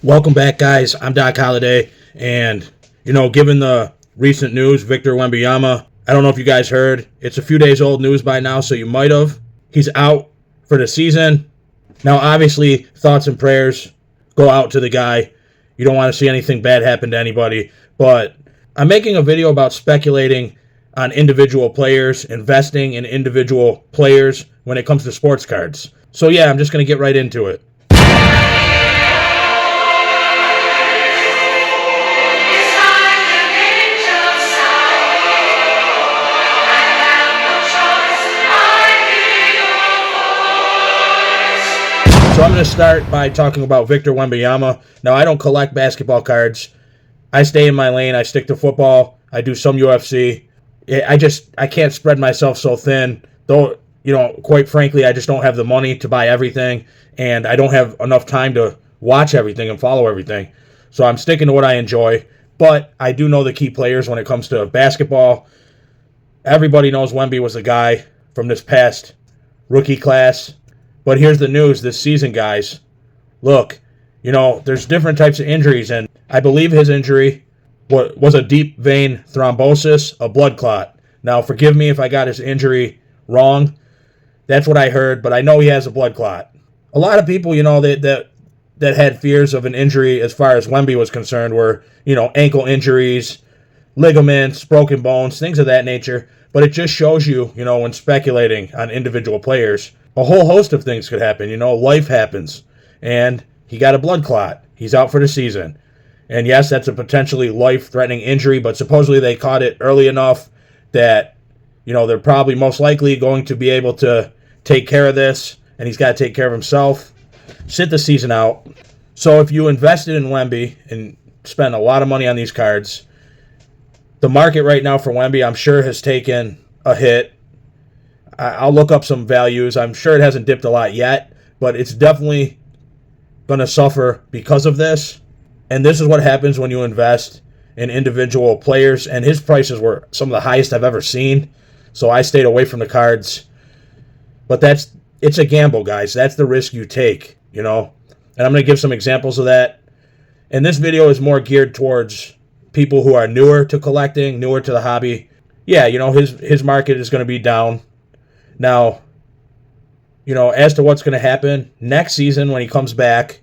Welcome back, guys. I'm Doc Holliday, and given the recent news, Victor Wembanyama, I don't know if you guys heard. It's a few days old news by now, so you might have. He's out for the season. Now, obviously, thoughts and prayers go out to the guy. You don't want to see anything bad happen to anybody, but I'm making a video about speculating on individual players, investing in individual players when it comes to sports cards. So yeah, I'm just going to get right into it. So I'm going to start by talking about Victor Wembanyama. Now, I don't collect basketball cards. I stay in my lane. I stick to football. I do some UFC. I can't spread myself so thin. Though, quite frankly, I just don't have the money to buy everything, and I don't have enough time to watch everything and follow everything. So I'm sticking to what I enjoy. But I do know the key players when it comes to basketball. Everybody knows Wemby was the guy from this past rookie class. But here's the news this season, guys. Look, there's different types of injuries, and I believe his injury was a deep vein thrombosis, a blood clot. Now, forgive me if I got his injury wrong. That's what I heard, but I know he has a blood clot. A lot of people, that had fears of an injury as far as Wemby was concerned were, ankle injuries, ligaments, broken bones, things of that nature. But it just shows you, when speculating on individual players, a whole host of things could happen. Life happens. And he got a blood clot. He's out for the season. And yes, that's a potentially life-threatening injury, but supposedly they caught it early enough that, they're probably most likely going to be able to take care of this, and he's got to take care of himself, sit the season out. So if you invested in Wemby and spent a lot of money on these cards, the market right now for Wemby, I'm sure, has taken a hit. I'll look up some values. I'm sure it hasn't dipped a lot yet, but it's definitely going to suffer because of this. And this is what happens when you invest in individual players. And his prices were some of the highest I've ever seen. So I stayed away from the cards. But it's a gamble, guys. That's the risk you take, And I'm going to give some examples of that. And this video is more geared towards people who are newer to collecting, newer to the hobby. Yeah, his market is going to be down. Now, as to what's going to happen next season when he comes back,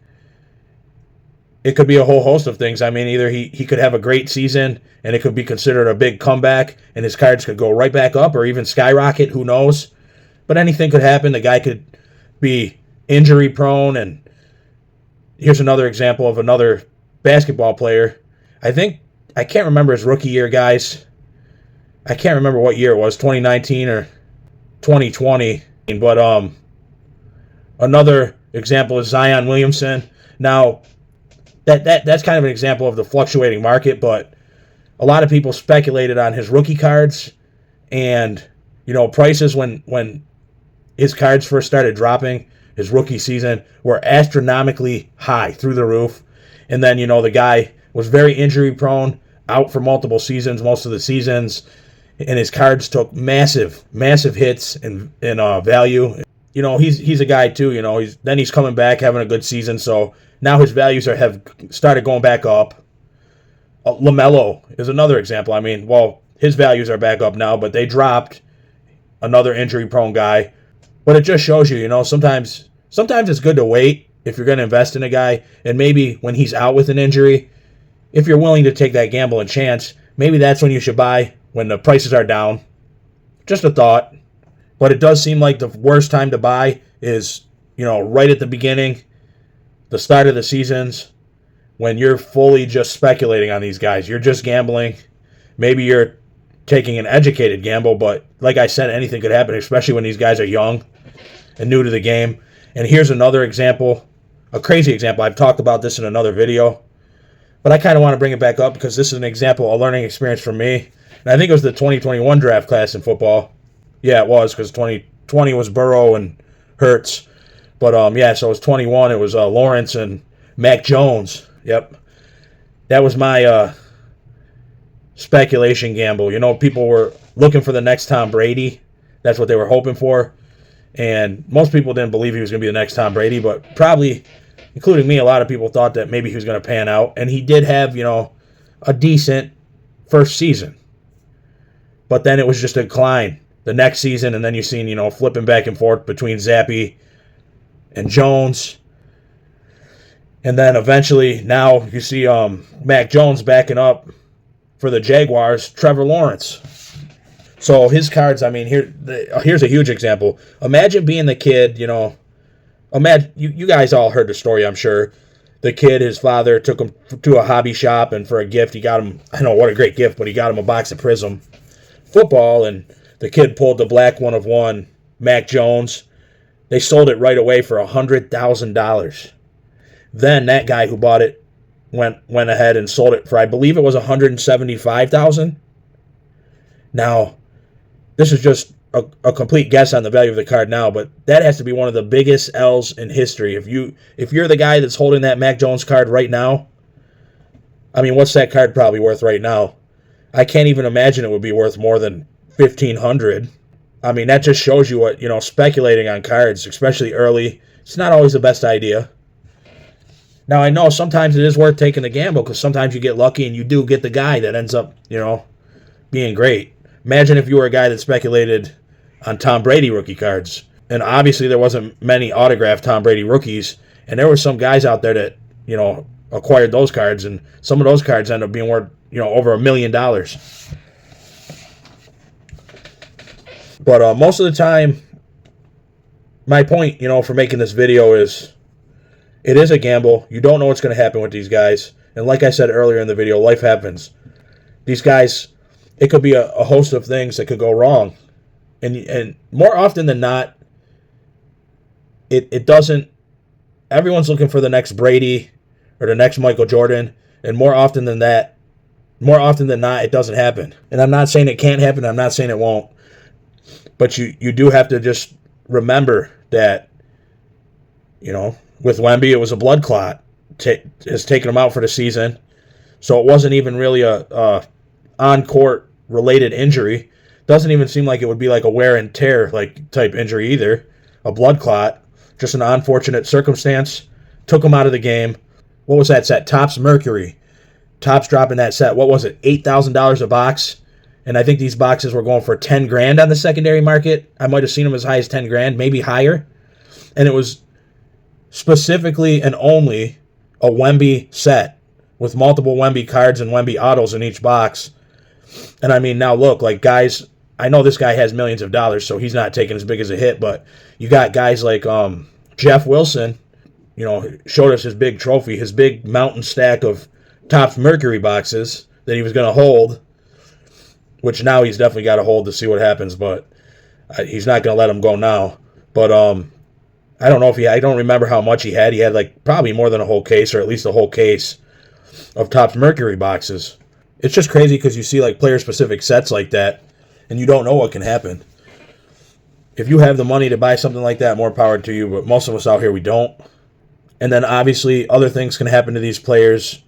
it could be a whole host of things. I mean, either he could have a great season and it could be considered a big comeback and his cards could go right back up or even skyrocket. Who knows? But anything could happen. The guy could be injury prone. And here's another example of another basketball player. I can't remember his rookie year, guys. I can't remember what year it was, 2019 or 2020. But another example is Zion Williamson. Now, that's kind of an example of the fluctuating market, but a lot of people speculated on his rookie cards, and prices when his cards first started dropping, his rookie season, were astronomically high, through the roof. And then the guy was very injury prone, out for multiple seasons, most of the seasons, and his cards took massive hits in value. He's a guy too. He's coming back, having a good season, so now his values have started going back up. LaMelo is another example. I mean, his values are back up now, but they dropped. Another injury-prone guy. But it just shows you, sometimes it's good to wait if you're going to invest in a guy, and maybe when he's out with an injury, if you're willing to take that gamble and chance, maybe that's when you should buy, when the prices are down. Just a thought. But it does seem like the worst time to buy is, right at the beginning, the start of the seasons, when you're fully just speculating on these guys. You're just gambling. Maybe you're taking an educated gamble, but like I said, anything could happen, especially when these guys are young and new to the game. And here's another example, a crazy example. I've talked about this in another video, but I kind of want to bring it back up because this is an example, a learning experience for me. And I think it was the 2021 draft class in football. Yeah, it was, because 2020 was Burrow and Hurts. But, so it was 21. It was Lawrence and Mac Jones. Yep. That was my speculation gamble. People were looking for the next Tom Brady. That's what they were hoping for. And most people didn't believe he was going to be the next Tom Brady, but probably including me, a lot of people thought that maybe he was going to pan out. And he did have, a decent first season. But then it was just a decline the next season. And then you've seen, flipping back and forth between Zappy and Jones. And then eventually, now you see Mac Jones backing up for the Jaguars, Trevor Lawrence. So his cards, here's a huge example. Imagine being the kid, imagine you guys all heard the story, I'm sure. The kid, his father took him to a hobby shop, and for a gift, he got him, I don't know what a great gift, but he got him a box of Prism football, and the kid pulled the black 1/1 Mac Jones. They sold it right away for $100,000. Then that guy who bought it went ahead and sold it for, I believe it was $175,000. Now, this is just a complete guess on the value of the card now, but that has to be one of the biggest L's in history. If you're the guy that's holding that Mac Jones card right now, what's that card probably worth right now? I can't even imagine it would be worth more than $1,500. That just shows you what, speculating on cards, especially early, it's not always the best idea. Now, I know sometimes it is worth taking the gamble because sometimes you get lucky and you do get the guy that ends up, being great. Imagine if you were a guy that speculated on Tom Brady rookie cards. And obviously there wasn't many autographed Tom Brady rookies. And there were some guys out there that, acquired those cards. And some of those cards end up being worth, over $1 million. But most of the time, my point, for making this video is it is a gamble. You don't know what's going to happen with these guys. And like I said earlier in the video, life happens. These guys, it could be a host of things that could go wrong. And more often than not, it doesn't. Everyone's looking for the next Brady or the next Michael Jordan. And more often than not, it doesn't happen. And I'm not saying it can't happen. I'm not saying it won't. But you do have to just remember that, with Wemby, it was a blood clot. Has taken him out for the season. So it wasn't even really a on-court related injury. Doesn't even seem like it would be like a wear and tear type injury either. A blood clot. Just an unfortunate circumstance. Took him out of the game. What was that set? Topps Mercury. Topps dropping that set. What was it? $8,000 a box. And I think these boxes were going for $10,000 on the secondary market. I might have seen them as high as $10,000, maybe higher. And it was specifically and only a Wemby set with multiple Wemby cards and Wemby autos in each box. And now look, guys, I know this guy has millions of dollars, so he's not taking as big as a hit, but you got guys like Jeff Wilson, showed us his big trophy, his big mountain stack of Topps Mercury boxes that he was going to hold, which now he's definitely got to hold to see what happens, but he's not going to let him go now. But I don't know I don't remember how much he had. He had probably more than a whole case, or at least a whole case of Topps Mercury boxes. It's just crazy because you see player-specific sets like that, and you don't know what can happen. If you have the money to buy something like that, more power to you, but most of us out here, we don't. And then obviously other things can happen to these players.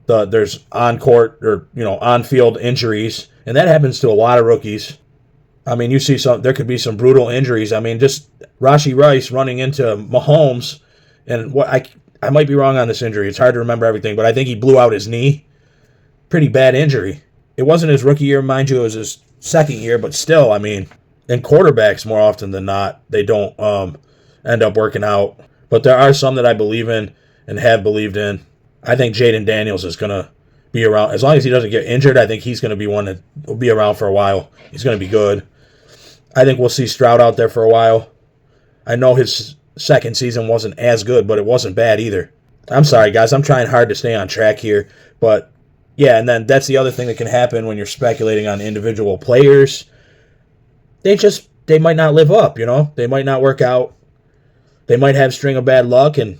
There's on-court or, on-field injuries, and that happens to a lot of rookies. You see there could be some brutal injuries. Just Rashee Rice running into Mahomes, and I might be wrong on this injury. It's hard to remember everything, but I think he blew out his knee. Pretty bad injury. It wasn't his rookie year, mind you, it was his second year, but still, and quarterbacks more often than not, they don't end up working out. But there are some that I believe in and have believed in. I think Jaden Daniels is going to be around. As long as he doesn't get injured, I think he's going to be one that will be around for a while. He's going to be good. I think we'll see Stroud out there for a while. I know his second season wasn't as good, but it wasn't bad either. I'm sorry, guys. I'm trying hard to stay on track here. But, yeah, and then that's the other thing that can happen when you're speculating on individual players. They might not live up, They might not work out. They might have a string of bad luck, and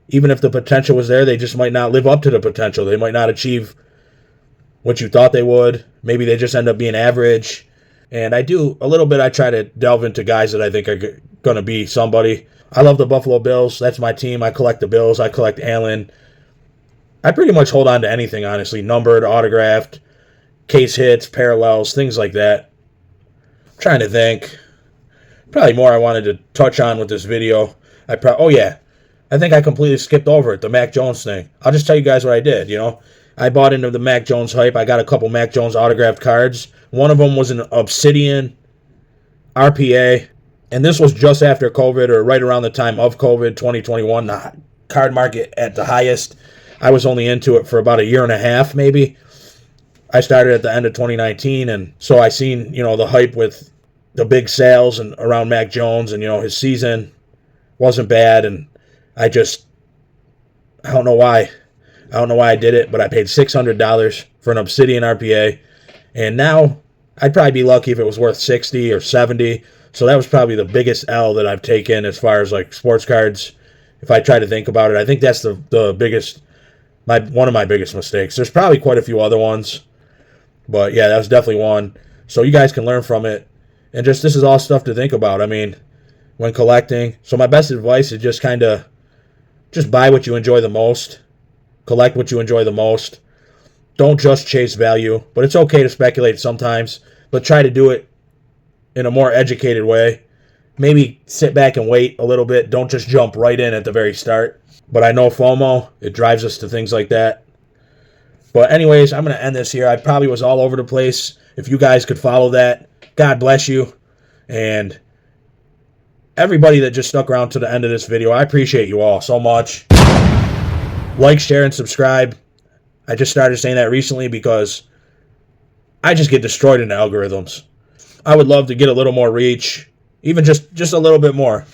even if the potential was there, they just might not live up to the potential. They might not achieve what you thought they would. Maybe they just end up being average. And I try to delve into guys that I think are going to be somebody. I love the Buffalo Bills. That's my team. I collect the Bills. I collect Allen. I pretty much hold on to anything, honestly. Numbered, autographed, case hits, parallels, things like that. I'm trying to think. Probably more I wanted to touch on with this video. I think I completely skipped over it, the Mac Jones thing. I'll just tell you guys what I did, you know. I bought into the Mac Jones hype. I got a couple Mac Jones autographed cards. One of them was an Obsidian RPA, and this was just after COVID, or right around the time of COVID, 2021, the card market at the highest. I was only into it for about a year and a half, maybe. I started at the end of 2019, and so I seen, you know, the hype with the big sales and around Mac Jones, and, you know, his season wasn't bad, and I don't know why. I don't know why I did it, but I paid $600 for an Obsidian RPA, and now I'd probably be lucky if it was worth 60 or 70. So that was probably the biggest L that I've taken as far as like sports cards. If I try to think about it, I think that's the biggest, one of my biggest mistakes. There's probably quite a few other ones, but yeah, that was definitely one. So you guys can learn from it, and just this is all stuff to think about. I mean, when collecting. So my best advice is just buy what you enjoy the most, collect what you enjoy the most. Don't just chase value, but it's okay to speculate sometimes, but try to do it in a more educated way. Maybe sit back and wait a little bit. Don't just jump right in at the very start. But I know FOMO, it drives us to things like that. But anyways, I'm going to end this here. I probably was all over the place. If you guys could follow that, God bless you. And everybody that just stuck around to the end of this video, I appreciate you all so much. Like, share, and subscribe. I just started saying that recently because I just get destroyed in the algorithms. I would love to get a little more reach, even just a little bit more.